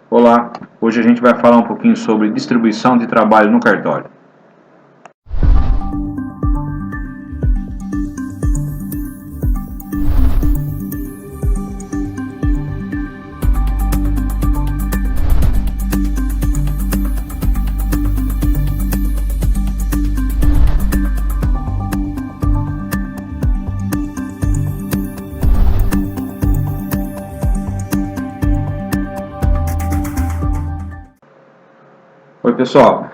Olá, hoje a gente vai falar um pouquinho sobre distribuição de trabalho no cartório. Oi pessoal,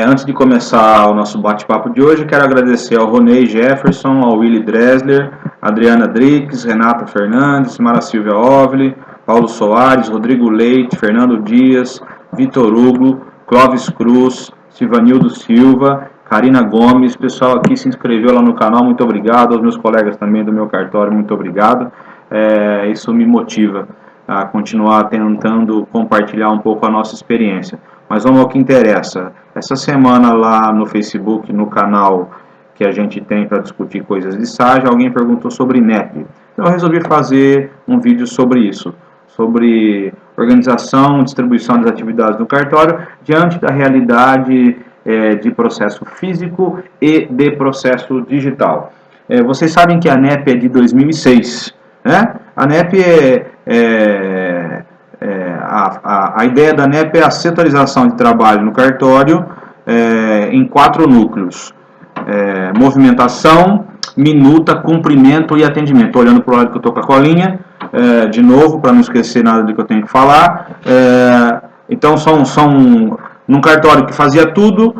antes de começar o nosso bate-papo de hoje, quero agradecer ao Ronei Jefferson, ao Willy Dressler, Adriana Drix, Renata Fernandes, Mara Silvia Ovli, Paulo Soares, Rodrigo Leite, Fernando Dias, Vitor Hugo, Clóvis Cruz, Silvanildo Silva, Karina Gomes. Pessoal aqui se inscreveu lá no canal, muito obrigado. Aos meus colegas também do meu cartório, muito obrigado. Isso me motiva a continuar tentando compartilhar um pouco a nossa experiência. Mas vamos ao que interessa. Essa semana lá no Facebook, no canal que a gente tem para discutir coisas de SAG, alguém perguntou sobre NEP. Então eu resolvi fazer um vídeo sobre isso, sobre organização e distribuição das atividades do cartório diante da realidade de processo físico e de processo digital. Vocês sabem que a NEP é de 2006, né? A NEP a ideia da NEP é a setorização de trabalho no cartório em 4 núcleos: movimentação, minuta, cumprimento e atendimento. Estou olhando para o lado que eu estou com a colinha, de novo, para não esquecer nada do que eu tenho que falar. Então, são num cartório que fazia tudo,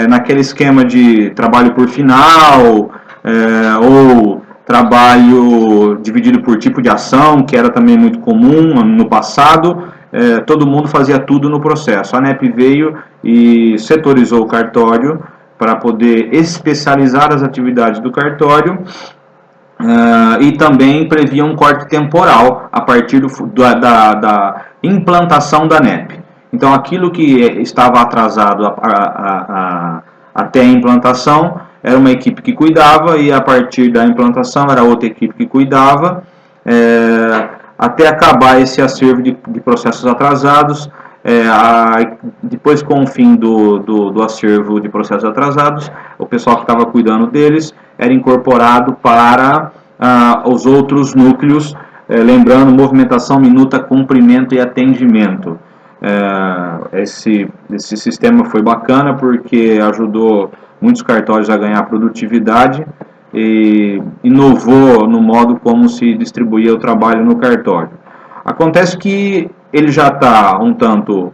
naquele esquema de trabalho por final, ou trabalho dividido por tipo de ação, que era também muito comum no passado. Todo mundo fazia tudo no processo. A NEP veio e setorizou o cartório para poder especializar as atividades do cartório, e também previa um corte temporal a partir da implantação da NEP. Então, aquilo que estava atrasado até a implantação era uma equipe que cuidava, e a partir da implantação era outra equipe que cuidava, até acabar esse acervo de processos atrasados. Depois, com o fim do acervo de processos atrasados, o pessoal que estava cuidando deles era incorporado para os outros núcleos, lembrando: movimentação, minuta, cumprimento e atendimento. Esse sistema foi bacana porque ajudou muitos cartórios a ganhar produtividade e inovou no modo como se distribuía o trabalho no cartório. Acontece que ele já está um tanto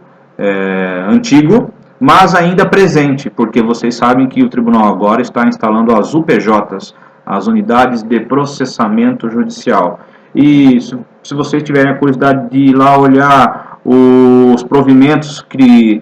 antigo, mas ainda presente, porque vocês sabem que o tribunal agora está instalando as UPJs, as Unidades de Processamento Judicial. E se vocês tiverem a curiosidade de ir lá olhar os provimentos que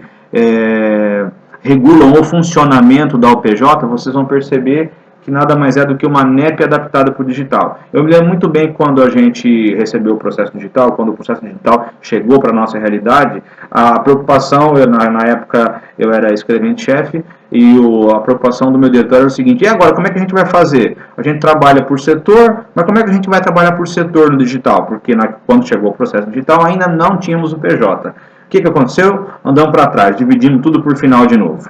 regulam o funcionamento da UPJ, vocês vão perceber que nada mais é do que uma NEP adaptada para o digital. Eu me lembro muito bem quando a gente recebeu o processo digital, quando o processo digital chegou para a nossa realidade. A preocupação, na época eu era escrevente-chefe, e a preocupação do meu diretor era o seguinte: e agora, como é que a gente vai fazer? A gente trabalha por setor, mas como é que a gente vai trabalhar por setor no digital? Porque quando chegou o processo digital ainda não tínhamos o PJ. O que aconteceu? Andamos para trás, dividindo tudo por final de novo.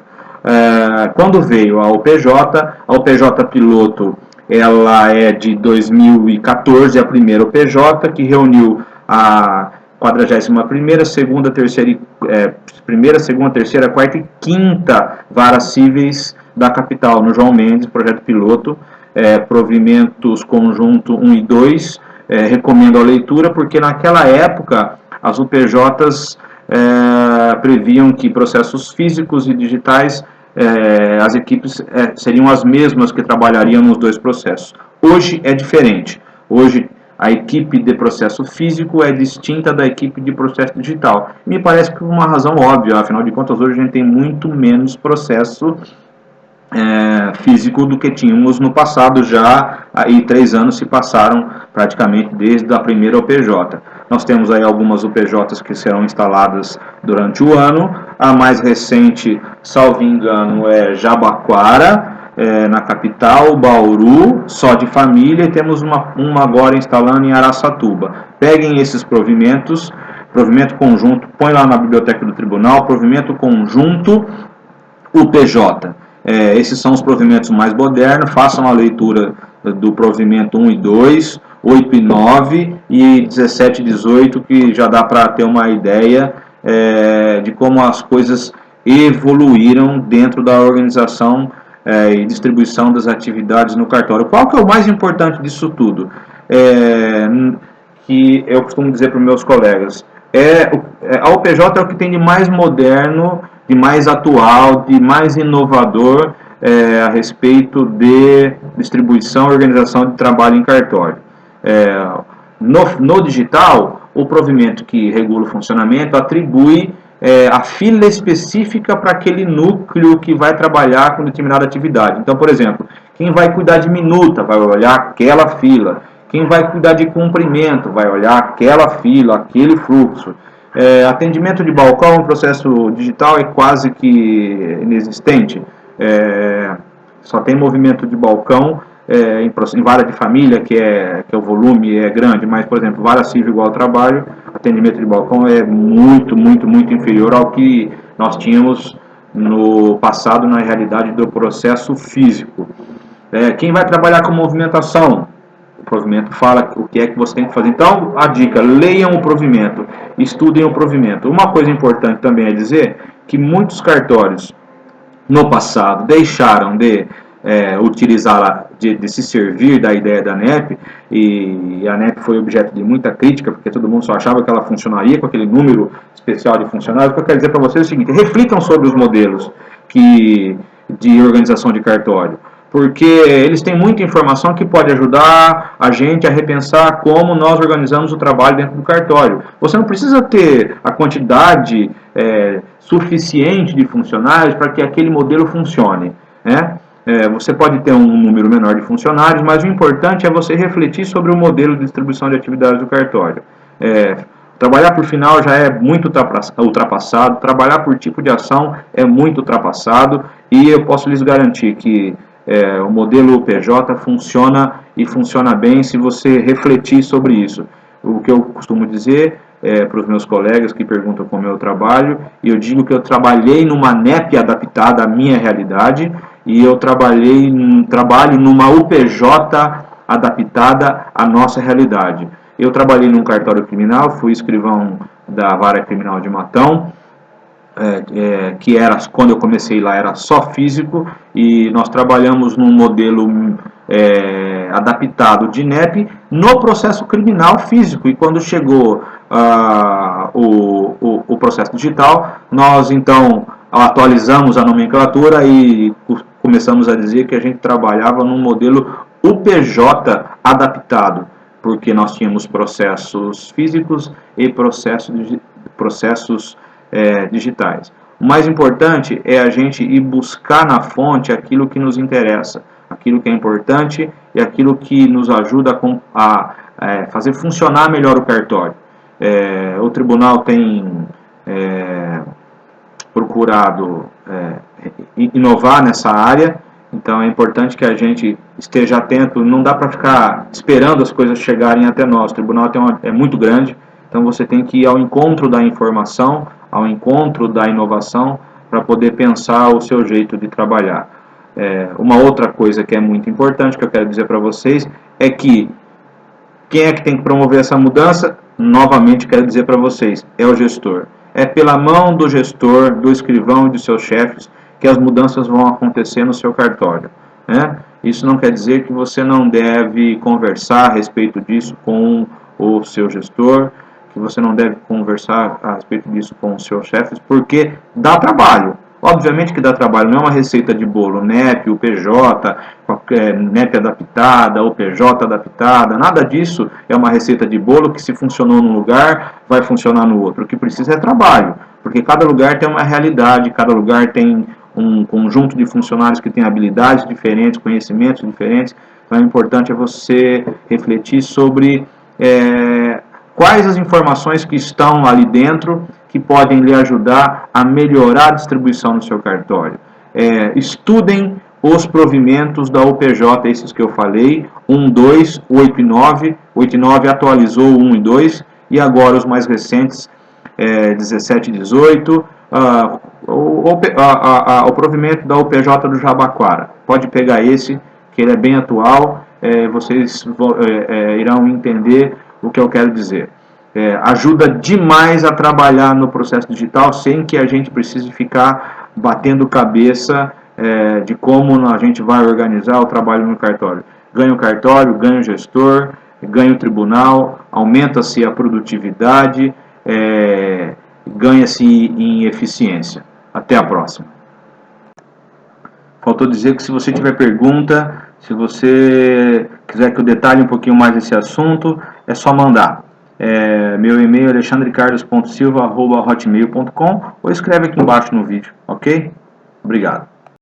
Quando veio a UPJ piloto, ela é de 2014, a primeira UPJ, que reuniu a 41ª, segunda, terceira, primeira, segunda, terceira, quarta e quinta varas cíveis da capital, no João Mendes, projeto piloto, provimentos conjunto 1 e 2, recomendo a leitura, porque naquela época as UPJs previam que processos físicos e digitais, as equipes seriam as mesmas que trabalhariam nos dois processos. Hoje é diferente. Hoje a equipe de processo físico é distinta da equipe de processo digital. Me parece que por uma razão óbvia, afinal de contas hoje a gente tem muito menos processo físico do que tínhamos no passado. Já aí 3 anos se passaram praticamente desde a primeira UPJ. Nós temos aí algumas UPJs que serão instaladas durante o ano. A mais recente, salvo engano, é Jabaquara, na capital, Bauru, só de família, e temos uma agora instalando em Araçatuba. Peguem esses provimentos provimento conjunto, põe lá na biblioteca do tribunal, provimento conjunto UPJ. Esses são os provimentos mais modernos, façam a leitura do provimento 1 e 2, 8 e 9 e 17 e 18, que já dá para ter uma ideia de como as coisas evoluíram dentro da organização e distribuição das atividades no cartório. Qual que é o mais importante disso tudo? Que eu costumo dizer para os meus colegas, a UPJ é o que tem de mais moderno, de mais atual, de mais inovador a respeito de distribuição e organização de trabalho em cartório. No digital, o provimento que regula o funcionamento atribui a fila específica para aquele núcleo que vai trabalhar com determinada atividade. Então, por exemplo, quem vai cuidar de minuta vai olhar aquela fila. Quem vai cuidar de cumprimento vai olhar aquela fila, aquele fluxo. Atendimento de balcão, o processo digital é quase que inexistente. Só tem movimento de balcão em vara de família, que o volume é grande, mas, por exemplo, vara civil igual ao trabalho, atendimento de balcão é muito, muito, muito inferior ao que nós tínhamos no passado, na realidade do processo físico. Quem vai trabalhar com movimentação? O provimento fala o que é que você tem que fazer. Então, a dica, leiam o provimento, estudem o provimento. Uma coisa importante também é dizer que muitos cartórios, no passado, deixaram de utilizar, de se servir da ideia da NEP, e a NEP foi objeto de muita crítica, porque todo mundo só achava que ela funcionaria com aquele número especial de funcionários. O que eu quero dizer para vocês é o seguinte: reflitam sobre os modelos de organização de cartório, porque eles têm muita informação que pode ajudar a gente a repensar como nós organizamos o trabalho dentro do cartório. Você não precisa ter a quantidade suficiente de funcionários para que aquele modelo funcione, né? Você pode ter um número menor de funcionários, mas o importante é você refletir sobre o modelo de distribuição de atividades do cartório. Trabalhar por final já é muito ultrapassado, trabalhar por tipo de ação é muito ultrapassado, e eu posso lhes garantir que o modelo PJ funciona, e funciona bem se você refletir sobre isso. O que eu costumo dizer para os meus colegas que perguntam como eu trabalho, e eu digo que eu trabalhei numa NEP adaptada à minha realidade, e eu trabalho numa UPJ adaptada à nossa realidade. Eu trabalhei num cartório criminal, fui escrivão da vara criminal de Matão, que era, quando eu comecei lá, era só físico, e nós trabalhamos num modelo adaptado de NEP no processo criminal físico, e quando chegou o processo digital, nós então atualizamos a nomenclatura e começamos a dizer que a gente trabalhava num modelo UPJ adaptado, porque nós tínhamos processos físicos e processos digitais. O mais importante é a gente ir buscar na fonte aquilo que nos interessa, aquilo que é importante e aquilo que nos ajuda a fazer funcionar melhor o cartório. O tribunal tem procurado inovar nessa área, então é importante que a gente esteja atento. Não dá para ficar esperando as coisas chegarem até nós. O tribunal é muito grande, então você tem que ir ao encontro da informação, ao encontro da inovação, para poder pensar o seu jeito de trabalhar. Uma outra coisa que é muito importante, que eu quero dizer para vocês, é que quem é que tem que promover essa mudança? Novamente quero dizer para vocês, é o gestor. É pela mão do gestor, do escrivão e dos seus chefes que as mudanças vão acontecer no seu cartório, né? Isso não quer dizer que você não deve conversar a respeito disso com o seu gestor, que você não deve conversar a respeito disso com os seus chefes, porque dá trabalho. Obviamente que dá trabalho, não é uma receita de bolo, NEP, UPJ, NEP adaptada, UPJ adaptada, nada disso é uma receita de bolo que, se funcionou num lugar, vai funcionar no outro. O que precisa é trabalho, porque cada lugar tem uma realidade, cada lugar tem um conjunto de funcionários que tem habilidades diferentes, conhecimentos diferentes. Então, o importante é você refletir sobre quais as informações que estão ali dentro que podem lhe ajudar a melhorar a distribuição no seu cartório. Estudem os provimentos da UPJ, esses que eu falei, 1, 2, 8 e 9. 8 e 9 atualizou 1 e 2, e agora os mais recentes 17 e 18, o provimento da UPJ do Jabaquara. Pode pegar esse, que ele é bem atual, vocês irão entender o que eu quero dizer. Ajuda demais a trabalhar no processo digital sem que a gente precise ficar batendo cabeça de como a gente vai organizar o trabalho no cartório. Ganha o cartório, ganha o gestor, ganha o tribunal, aumenta-se a produtividade, ganha-se em eficiência. Até a próxima. Faltou dizer que se você tiver pergunta, se você quiser que eu detalhe um pouquinho mais esse assunto, é só mandar. Meu e-mail é alexandrecarlos.silva@hotmail.com ou escreve aqui embaixo no vídeo, ok? Obrigado.